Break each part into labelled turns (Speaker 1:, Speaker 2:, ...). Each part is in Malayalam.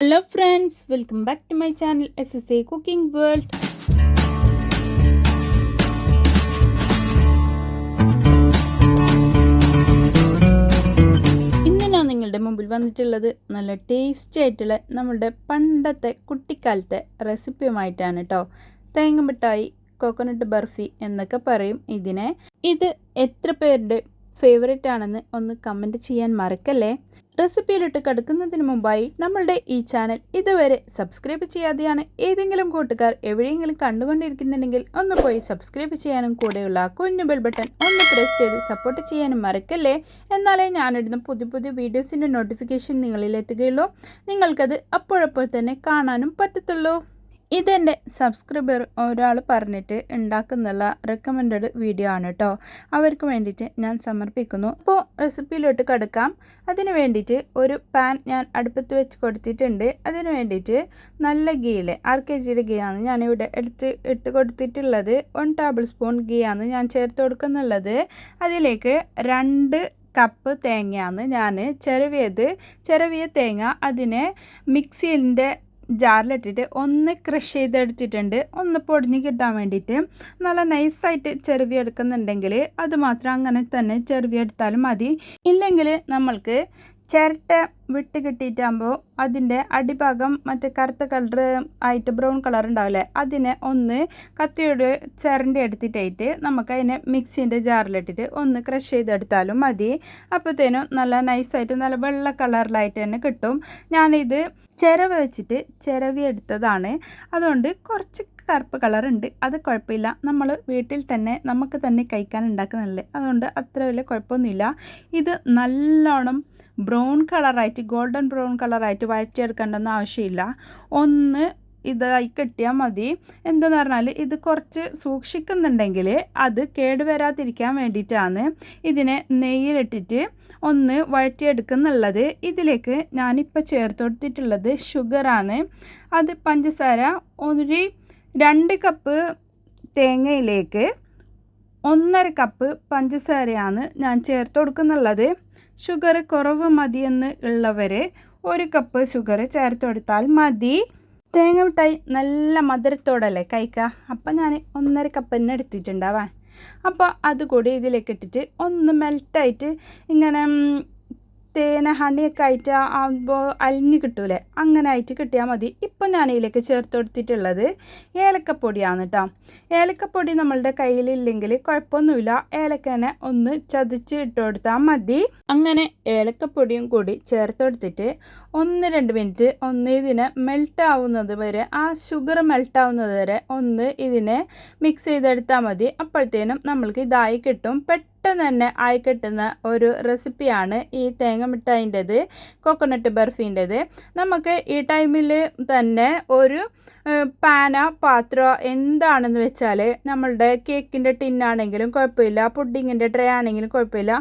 Speaker 1: Hello friends, welcome back to my channel SSA Cooking World. ഇന്ന് ഞാൻ നിങ്ങളുടെ മുമ്പിൽ വന്നിട്ടുള്ളത് നല്ല ടേസ്റ്റി ആയിട്ടുള്ള നമ്മുടെ പണ്ടത്തെ കുട്ടിക്കാലത്തെ റെസിപ്പിയുമായിട്ടാണ് കേട്ടോ. തേങ്ങ മിഠായി, കോക്കനട്ട് ബർഫി എന്നൊക്കെ പറയും ഇതിനെ. ഇത് എത്ര പേരുടെ ഫേവറേറ്റ് ആണെന്ന് ഒന്ന് കമൻറ്റ് ചെയ്യാൻ മറക്കല്ലേ. റെസിപ്പിയിലിട്ട് കിടക്കുന്നതിന് മുമ്പായി നമ്മളുടെ ഈ ചാനൽ ഇതുവരെ സബ്സ്ക്രൈബ് ചെയ്യാതെയാണ് ഏതെങ്കിലും കൂട്ടുകാർ എവിടെയെങ്കിലും കണ്ടുകൊണ്ടിരിക്കുന്നുണ്ടെങ്കിൽ ഒന്ന് പോയി സബ്സ്ക്രൈബ് ചെയ്യാനും കൂടെയുള്ള കുഞ്ഞു ബെൽ ബട്ടൺ ഒന്ന് പ്രസ് ചെയ്ത് സപ്പോർട്ട് ചെയ്യാനും മറക്കല്ലേ. എന്നാലേ ഞാനിടുന്ന പുതിയ പുതിയ വീഡിയോസിൻ്റെ നോട്ടിഫിക്കേഷൻ നിങ്ങളിലെത്തുകയുള്ളൂ. നിങ്ങൾക്കത് അപ്പോഴപ്പോൾ തന്നെ കാണാനും പറ്റത്തുള്ളൂ. ഇതെൻ്റെ സബ്സ്ക്രൈബർ ഒരാൾ പറഞ്ഞിട്ട് ഉണ്ടാക്കുന്നുള്ള റെക്കമെൻഡഡ് വീഡിയോ ആണ് കേട്ടോ. അവർക്ക് വേണ്ടിയിട്ട് ഞാൻ സമർപ്പിക്കുന്നു. അപ്പോൾ റെസിപ്പിയിലോട്ട് കിടക്കാം. അതിന് വേണ്ടിയിട്ട് ഒരു പാൻ ഞാൻ അടുപ്പത്ത് വെച്ച് കൊടുത്തിട്ടുണ്ട്. അതിന് വേണ്ടിയിട്ട് നല്ല ഗീയിൽ 1/2 kg ഗീ ആണ് ഞാനിവിടെ ഇട്ട് കൊടുത്തിട്ടുള്ളത്. 1 ടേബിൾ സ്പൂൺ ഗീ ആണ് ഞാൻ ചേർത്ത് കൊടുക്കുന്നുള്ളത്. അതിലേക്ക് 2 കപ്പ് തേങ്ങയാണ് ഞാൻ ചിരവിയ തേങ്ങ അതിനെ മിക്സിൻ്റെ ജാറിലിട്ടിട്ട് ഒന്ന് ക്രഷ് ചെയ്തെടുത്തിട്ടുണ്ട്. ഒന്ന് പൊടിഞ്ഞ് കിട്ടാൻ വേണ്ടിയിട്ട് നല്ല നൈസായിട്ട് ചെറുവിയെടുക്കുന്നുണ്ടെങ്കിൽ അത് മാത്രം അങ്ങനെ തന്നെ ചെറുവിയെടുത്താലും മതി. ഇല്ലെങ്കിൽ നമ്മൾക്ക് ചിരട്ട വിട്ട് കിട്ടിയിട്ടാകുമ്പോൾ അതിൻ്റെ അടിഭാഗം മറ്റേ കറുത്ത കളർ ആയിട്ട് ബ്രൗൺ കളർ ഉണ്ടാവില്ലേ, അതിനെ ഒന്ന് കത്തിയോട് ചിരണ്ടി എടുത്തിട്ടായിട്ട് നമുക്ക് അതിനെ മിക്സിൻ്റെ ജാറിലിട്ടിട്ട് ഒന്ന് ക്രഷ് ചെയ്തെടുത്താലും മതി. അപ്പോഴത്തേനും നല്ല നൈസായിട്ട് നല്ല വെള്ള കളറിലായിട്ട് തന്നെ കിട്ടും. ഞാനിത് ചിരവി എടുത്തതാണ്. അതുകൊണ്ട് കുറച്ച് കറുപ്പ് കളറുണ്ട്. അത് കുഴപ്പമില്ല, നമ്മൾ വീട്ടിൽ തന്നെ നമുക്ക് തന്നെ കഴിക്കാൻ ഉണ്ടാക്കുന്നില്ലേ, അതുകൊണ്ട് അത്ര വലിയ കുഴപ്പമൊന്നുമില്ല. ഇത് നല്ലോണം ബ്രൗൺ കളറായിട്ട് ഗോൾഡൻ ബ്രൗൺ കളറായിട്ട് വഴറ്റിയെടുക്കേണ്ടെന്ന് ആവശ്യമില്ല. ഒന്ന് ഇതായി കിട്ടിയാൽ മതി. എന്താണെന്ന് പറഞ്ഞാൽ ഇത് കുറച്ച് സൂക്ഷിക്കുന്നുണ്ടെങ്കിൽ അത് കേടുവരാതിരിക്കാൻ വേണ്ടിയിട്ടാണ് ഇതിനെ നെയ്യിലിട്ടിട്ട് ഒന്ന് വഴറ്റിയെടുക്കുന്നുള്ളത്. ഇതിലേക്ക് ഞാനിപ്പോൾ ചേർത്ത് കൊടുത്തിട്ടുള്ളത് ഷുഗറാണ്. അത് പഞ്ചസാര 2 കപ്പ് തേങ്ങയിലേക്ക് 1.5 കപ്പ് പഞ്ചസാരയാണ് ഞാൻ ചേർത്ത് കൊടുക്കുന്നുള്ളത്. ഷുഗർ കുറവ് മതിയെന്ന് ഉള്ളവർ 1 കപ്പ് ഷുഗർ ചേർത്ത് കൊടുത്താൽ മതി. തേങ്ങ മിഠായി നല്ല മധുരത്തോടല്ലേ കഴിക്കുക. അപ്പം ഞാൻ 1.5 കപ്പ് തന്നെ എടുത്തിട്ടുണ്ടാവാൻ. അപ്പോൾ അതുകൂടി ഇതിലേക്ക് ഇട്ടിട്ട് ഒന്ന് മെൽട്ടായിട്ട് ഇങ്ങനെ തേന ഹണിയൊക്കെ ആയിട്ട് ആകുമ്പോൾ അലിഞ്ഞ് കിട്ടൂലേ, അങ്ങനെ ആയിട്ട് കിട്ടിയാൽ മതി. ഇപ്പം ഞാൻ ഇതിലേക്ക് ചേർത്ത് കൊടുത്തിട്ടുള്ളത് ഏലക്കപ്പൊടിയാണ് കേട്ടോ. ഏലക്കപ്പൊടി നമ്മളുടെ കയ്യിലില്ലെങ്കിൽ കുഴപ്പമൊന്നുമില്ല, ഏലക്കനെ ഒന്ന് ചതച്ച് ഇട്ട് കൊടുത്താൽ മതി. അങ്ങനെ ഏലക്കപ്പൊടിയും കൂടി ചേർത്ത് കൊടുത്തിട്ട് 1-2 മിനിറ്റ് ഒന്ന് ഇതിനെ മെൽട്ടാവുന്നത് വരെ, ആ ഷുഗർ മെൽട്ടാവുന്നത് വരെ ഒന്ന് ഇതിനെ മിക്സ് ചെയ്തെടുത്താൽ മതി. അപ്പോഴത്തേനും നമ്മൾക്ക് ഇതായി കിട്ടും. പെട്ടെന്ന് തന്നെ ആയി കിട്ടുന്ന ഒരു റെസിപ്പിയാണ് ഈ തേങ്ങ മിഠായിൻ്റെത്, കോക്കനട്ട് ബർഫീൻ്റെത്. നമുക്ക് ഈ ടൈമിൽ തന്നെ ഒരു പാത്രമോ എന്താണെന്ന് വെച്ചാൽ നമ്മളുടെ കേക്കിൻ്റെ ടിന്നാണെങ്കിലും കുഴപ്പമില്ല, പുഡിങ്ങിൻ്റെ ട്രേ ആണെങ്കിലും കുഴപ്പമില്ല,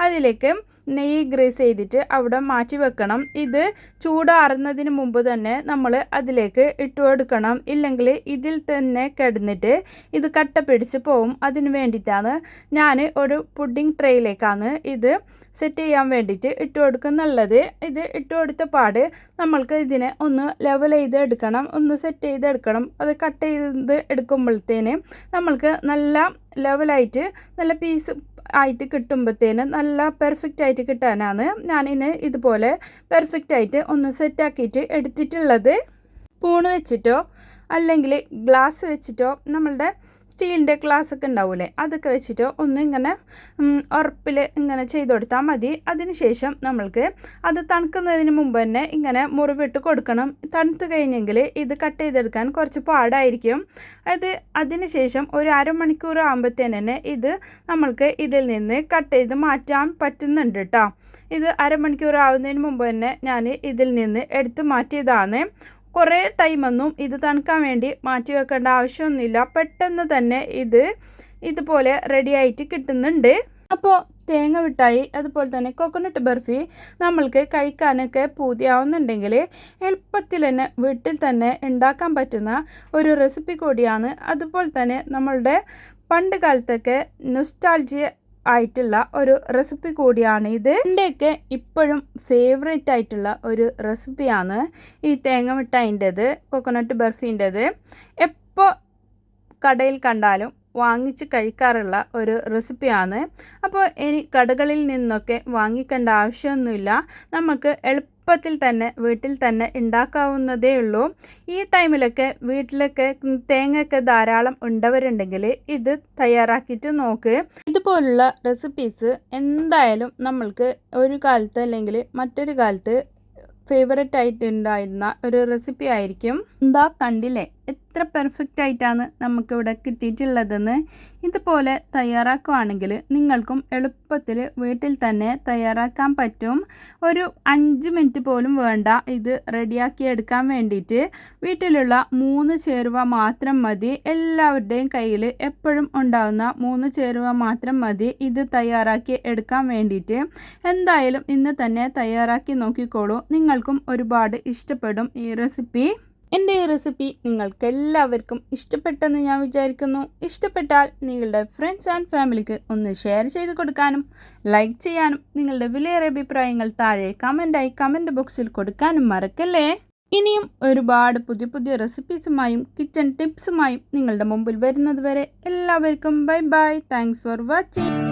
Speaker 1: അതിലേക്ക് നെയ്യ് ഗ്രീസ് ചെയ്തിട്ട് അവിടെ മാറ്റി വെക്കണം. ഇത് ചൂടാറുന്നതിന് മുമ്പ് തന്നെ നമ്മൾ അതിലേക്ക് ഇട്ട് കൊടുക്കണം. ഇല്ലെങ്കിൽ ഇതിൽ തന്നെ കിടന്നിട്ട് ഇത് കട്ട പിടിച്ച് പോവും. അതിന് വേണ്ടിയിട്ടാണ് ഞാൻ ഒരു പുഡിംഗ് ട്രേയിലേക്കാണ് ഇത് സെറ്റ് ചെയ്യാൻ വേണ്ടിയിട്ട് ഇട്ട് കൊടുക്കുന്നുള്ളത്. ഇത് ഇട്ട് കൊടുത്ത പാട് നമ്മൾക്ക് ഇതിനെ ഒന്ന് ലെവൽ ചെയ്ത് എടുക്കണം, ഒന്ന് സെറ്റ് ചെയ്തെടുക്കണം. അത് കട്ട് ചെയ്ത് എടുക്കുമ്പോഴത്തേന് നമ്മൾക്ക് നല്ല ലെവലായിട്ട് നല്ല പീസ് ആയിട്ട് കിട്ടുമ്പോഴത്തേന് നല്ല പെർഫെക്റ്റ് ആയിട്ട് കിട്ടാനാണ് ഞാനിന് ഇതുപോലെ പെർഫെക്റ്റ് ആയിട്ട് ഒന്ന് സെറ്റാക്കിയിട്ട് എടുത്തിട്ടുള്ളത്. സ്പൂണ് വെച്ചിട്ടോ അല്ലെങ്കിൽ ഗ്ലാസ് വെച്ചിട്ടോ, നമ്മളുടെ സ്റ്റീലിൻ്റെ ഗ്ലാസ്സൊക്കെ ഉണ്ടാവില്ലേ, അതൊക്കെ വെച്ചിട്ടോ ഒന്ന് ഇങ്ങനെ ഉറപ്പിൽ ഇങ്ങനെ ചെയ്ത് കൊടുത്താൽ മതി. അതിനുശേഷം നമ്മൾക്ക് അത് തണുക്കുന്നതിന് മുമ്പ് തന്നെ ഇങ്ങനെ മുറിവിട്ട് കൊടുക്കണം. തണുത്ത് കഴിഞ്ഞെങ്കിൽ ഇത് കട്ട് ചെയ്തെടുക്കാൻ കുറച്ച് പാടായിരിക്കും. അതിനുശേഷം ഒരു അരമണിക്കൂർ ആകുമ്പോഴത്തേനെ ഇത് നമ്മൾക്ക് ഇതിൽ നിന്ന് കട്ട് ചെയ്ത് മാറ്റാൻ പറ്റുന്നുണ്ട് കേട്ടോ. ഇത് അരമണിക്കൂർ ആവുന്നതിന് മുമ്പ് തന്നെ ഞാൻ ഇതിൽ നിന്ന് എടുത്ത് മാറ്റിയതാണ്. കുറേ ടൈമൊന്നും ഇത് തണുക്കാൻ വേണ്ടി മാറ്റി വെക്കേണ്ട ആവശ്യമൊന്നുമില്ല. പെട്ടെന്ന് തന്നെ ഇതുപോലെ റെഡിയായിട്ട് കിട്ടുന്നുണ്ട്. അപ്പോൾ തേങ്ങ മിഠായി അതുപോലെ തന്നെ കോക്കനട്ട് ബർഫി നമ്മൾക്ക് കഴിക്കാനൊക്കെ പൂതിയാവുന്നുണ്ടെങ്കിൽ എളുപ്പത്തിൽ തന്നെ വീട്ടിൽ തന്നെ ഉണ്ടാക്കാൻ പറ്റുന്ന ഒരു റെസിപ്പി കൂടിയാണ്. അതുപോലെ തന്നെ നമ്മളുടെ പണ്ട് കാലത്തൊക്കെ നൊസ്റ്റാൾജിയ ആയിട്ടുള്ള ഒരു റെസിപ്പി കൂടിയാണ് ഇത്. എൻ്റെയൊക്കെ ഇപ്പോഴും ഫേവറേറ്റ് ആയിട്ടുള്ള ഒരു റെസിപ്പിയാണ് ഈ തേങ്ങ മിഠായിൻ്റെത്, കോക്കനട്ട് ബർഫീൻ്റെത്. എപ്പോൾ കടയിൽ കണ്ടാലും വാങ്ങിച്ച് കഴിക്കാറുള്ള ഒരു റെസിപ്പിയാണ്. അപ്പോൾ ഇനി കടകളിൽ നിന്നൊക്കെ വാങ്ങിക്കേണ്ട ആവശ്യമൊന്നുമില്ല. നമുക്ക് എളുപ്പത്തിൽ തന്നെ വീട്ടിൽ തന്നെ ഉണ്ടാക്കാവുന്നതേ ഉള്ളൂ. ഈ ടൈമിലൊക്കെ വീട്ടിലൊക്കെ തേങ്ങയൊക്കെ ധാരാളം ഉണ്ടവരുണ്ടെങ്കിൽ ഇത് തയ്യാറാക്കിയിട്ട് നോക്ക്. ഇതുപോലുള്ള റെസിപ്പീസ് എന്തായാലും നമ്മൾക്ക് ഒരു കാലത്ത് അല്ലെങ്കിൽ മറ്റൊരു കാലത്ത് ഫേവററ്റ് ആയിട്ടുണ്ടായിരുന്ന ഒരു റെസിപ്പി ആയിരിക്കും. എന്താ കണ്ടില്ലേ എത്ര പെർഫെക്റ്റ് ആയിട്ടാണ് നമുക്കിവിടെ കിട്ടിയിട്ടുള്ളതെന്ന്. ഇതുപോലെ തയ്യാറാക്കുകയാണെങ്കിൽ നിങ്ങൾക്കും എളുപ്പത്തിൽ വീട്ടിൽ തന്നെ തയ്യാറാക്കാൻ പറ്റും. ഒരു 5 മിനിറ്റ് പോലും വേണ്ട ഇത് റെഡിയാക്കി എടുക്കാൻ വേണ്ടിയിട്ട്. വീട്ടിലുള്ള 3 ചേരുവ മാത്രം മതി. എല്ലാവരുടെയും കയ്യിൽ എപ്പോഴും ഉണ്ടാകുന്ന 3 ചേരുവ മാത്രം മതി ഇത് തയ്യാറാക്കി എടുക്കാൻ വേണ്ടിയിട്ട്. എന്തായാലും ഇന്ന് തന്നെ തയ്യാറാക്കി നോക്കിക്കോളൂ. നിങ്ങൾക്കും ഒരുപാട് ഇഷ്ടപ്പെടും ഈ റെസിപ്പി. എൻ്റെ ഈ റെസിപ്പി നിങ്ങൾക്ക് എല്ലാവർക്കും ഇഷ്ടപ്പെട്ടെന്ന് ഞാൻ വിചാരിക്കുന്നു. ഇഷ്ടപ്പെട്ടാൽ നിങ്ങളുടെ ഫ്രണ്ട്സ് ആൻഡ് ഫാമിലിക്ക് ഒന്ന് ഷെയർ ചെയ്ത് കൊടുക്കാനും ലൈക്ക് ചെയ്യാനും നിങ്ങളുടെ വിലയേറിയ അഭിപ്രായങ്ങൾ താഴെ കമൻറ്റ് ബോക്സിൽ കൊടുക്കാനും മറക്കല്ലേ. ഇനിയും ഒരുപാട് പുതിയ പുതിയ റെസിപ്പീസുമായും കിച്ചൺ ടിപ്സുമായും നിങ്ങളുടെ മുമ്പിൽ വരുന്നത് വരെ എല്ലാവർക്കും bye bye. Thanks for watching.